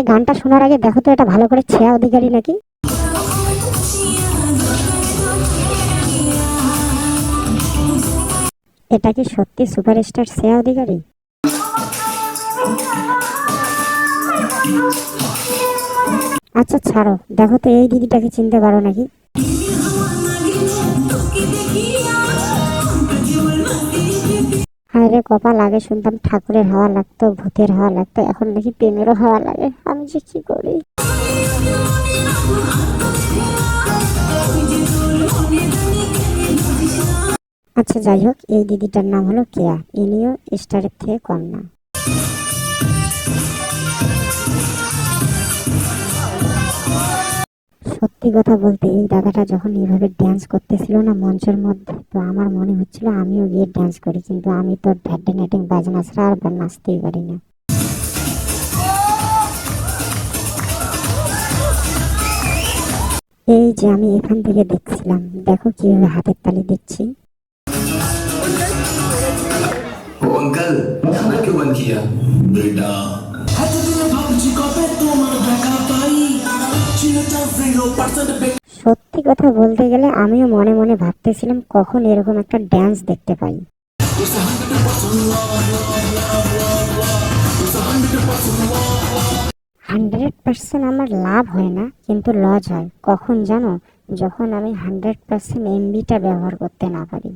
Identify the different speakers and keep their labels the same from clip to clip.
Speaker 1: আরে গানটা শোনার আগে দেখো তো এটা ভালো করে শ্রেয়া অধিকারী নাকি। এটা কি সত্যি সুপারস্টার শ্রেয়া অধিকারী? আচ্ছা ছাড়ো, দেখো তো এই দিদিটাকে চিনতে পারো নাকি? আরে কপাল, আগে শুনতাম ঠাকুরের হাওয়া লাগতো, ভূতের হাওয়া লাগতো, এখন নাকি প্রেমেরও হাওয়া লাগে। আমি যে কি করি। আচ্ছা যাই হোক, এই দিদিটার নাম হলো কেয়া, ইনিও স্টারের থেকে কম না। সত্যি কথা বলতে এই দাদাটা যখন এইভাবে ড্যান্স করতেছিল না মঞ্চের মধ্যে, তো আমার মনে হচ্ছিল আমিও গিয়ে ড্যান্স করি, কিন্তু আমি তো ঢ্যাডিং ঢ্যাডিং বাজনা ছাড়া আর নাচতেই পারি না। এই যে আমি এখান থেকে দেখছিলাম, দেখো কিভাবে হাতের তালি দিচ্ছি।
Speaker 2: ओ अंकल, खाना क्यों बंद किया? बेटा
Speaker 1: সত্যি কথা বলতে গেলে আমিও মনে মনে ভাবতেছিলাম কখন এরকম একটা ড্যান্স দেখতে পাই। 100% আমার লাভ হয় না, কিন্তু লস হয় কখন জানো? যখন আমি 100% এমবিটা ব্যবহার করতে না পারি।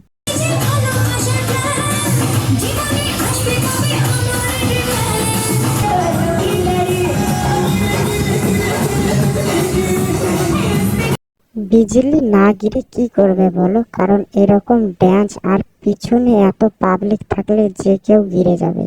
Speaker 1: বিজলি না গিরে কি করবে বলো, কারণ এরকম ড্যান্স আর পিছনে এত পাবলিক থাকলে যে কেউ গিরে যাবে।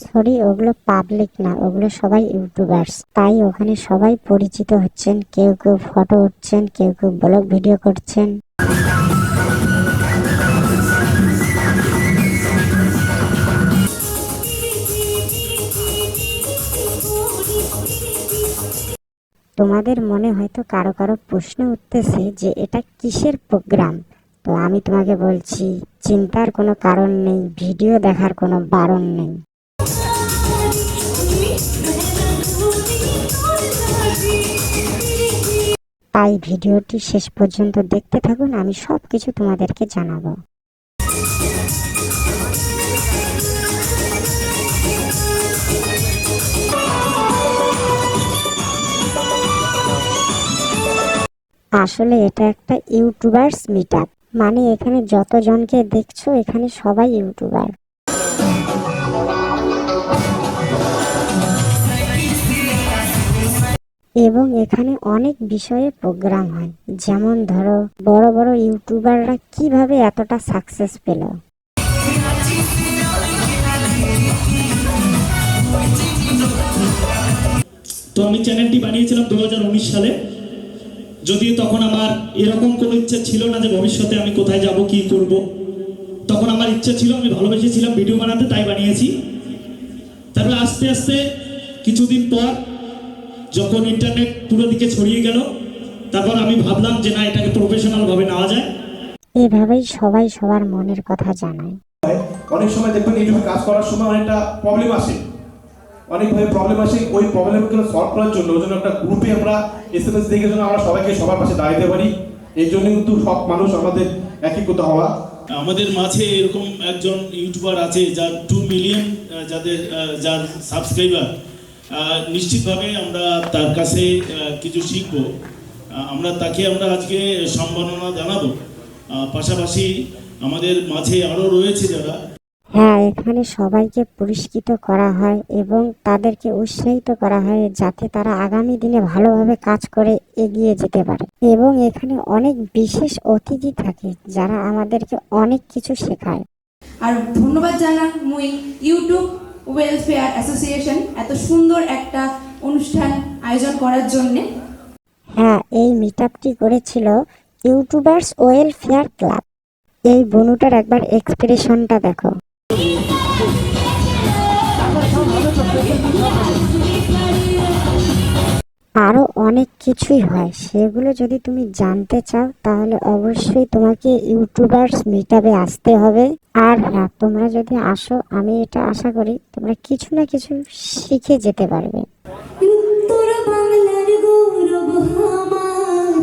Speaker 1: সরি, ওগুলো পাবলিক না, ওগুলো সবাই ইউটিউবার্স, তাই ওখানে সবাই পরিচিত হচ্ছেন, কেউ কেউ ফটো উঠছেন, কেউ কেউ ব্লগ ভিডিও করছেন। তোমাদের মনে হয়তো কারো কারো প্রশ্ন উঠতেছে যে এটা কিসের প্রোগ্রাম, তো আমি তোমাকে বলছি চিন্তার কোনো কারণ নেই, ভিডিও দেখার কোনো বারণ নেই। তাই ভিডিওটি শেষ পর্যন্ত দেখতে থাকুন, আমি সব কিছু তোমাদেরকে জানাবো। আসলে এটা একটা ইউটিউবার্স মিট আপ, মানে এখানে যতজনকে দেখছো এখানে সবাই ইউটিউবার। এবং এখানে অনেক বিষয়ে প্রোগ্রাম হয়, যেমন ধরো বড় বড় ইউটিউবাররা কিভাবে এতটা সাকসেস পেল।
Speaker 3: তো আমি চ্যানেলটি বানিয়েছিলাম 2019 সালে, যদিও তখন আমার এরকম কোনো ইচ্ছা ছিল না যে ভবিষ্যতে আমি কোথায় যাব কি করব। তখন আমার ইচ্ছা ছিল, আমি ভালোবেসেছিলাম ভিডিও বানাতে, তাই বানিয়েছি। তারপরে আস্তে আস্তে কিছুদিন পর যখন ইন্টারনেট পুরো দিকে ছড়িয়ে গেল, তারপর আমি ভাবলাম যে না, এটাকে প্রফেশনাল ভাবে নেওয়া যায়।
Speaker 1: এভাবেই সবাই সবার মনের কথা জানায়।
Speaker 4: অনেক সময় দেখবেন ইউটিউবে কাজ করার সময় অনেকটা প্রবলেম আসে, অনেকভাবে প্রবলেম আসে। ওই প্রবলেমগুলো সলভ করার জন্য ওই জন্য একটা গ্রুপে আমরা এসএমএস দেখে জন্য আমরা সবাইকে সবার পাশে দাঁড়াতে পারি। এই জন্য কিন্তু সব মানুষ আমাদের একীভূত হওয়া।
Speaker 3: আমাদের মাঝে এরকম একজন ইউটিউবার আছে যার 2 মিলিয়ন যার সাবস্ক্রাইবার। নিশ্চিতভাবে আমরা তার কাছে কিছু শিখব, আমরা আজকে সম্মাননা জানাবো। পাশাপাশি আমাদের মাঝে আরও রয়েছে যারা।
Speaker 1: হ্যাঁ, এখানে সবাইকে পুরস্কৃত করা হয় এবং তাদেরকে উৎসাহিত করা হয় যাতে তারা আগামী দিনে ভালোভাবে কাজ করে এগিয়ে যেতে পারে। এবং এখানে অনেক বিশেষ অতিথি থাকে যারা আমাদেরকে অনেক কিছু শেখায়।
Speaker 5: আর ধন্যবাদ জানাই মুই ইউটিউব ওয়েলফেয়ার অ্যাসোসিয়েশন এত সুন্দর একটা অনুষ্ঠান আয়োজন করার জন্য।
Speaker 1: হ্যাঁ, এই মিটআপটি করেছিল ইউটিউবার্স ওয়েলফেয়ার ক্লাব। এই বনুটার একবার এক্সপ্রেশনটা দেখো। আরো অনেক কিছুই হয়। সেগুলো যদি তুমি জানতে চাও তাহলে অবশ্যই তোমাকে ইউটিউবার্স মিটআপে আসতে হবে। আর হ্যাঁ, তোমরা যদি আসো, আমি এটা আশা করি তোমরা কিছু না কিছু শিখে যেতে পারবে।
Speaker 6: উত্তর বাংলার গৌরব আমার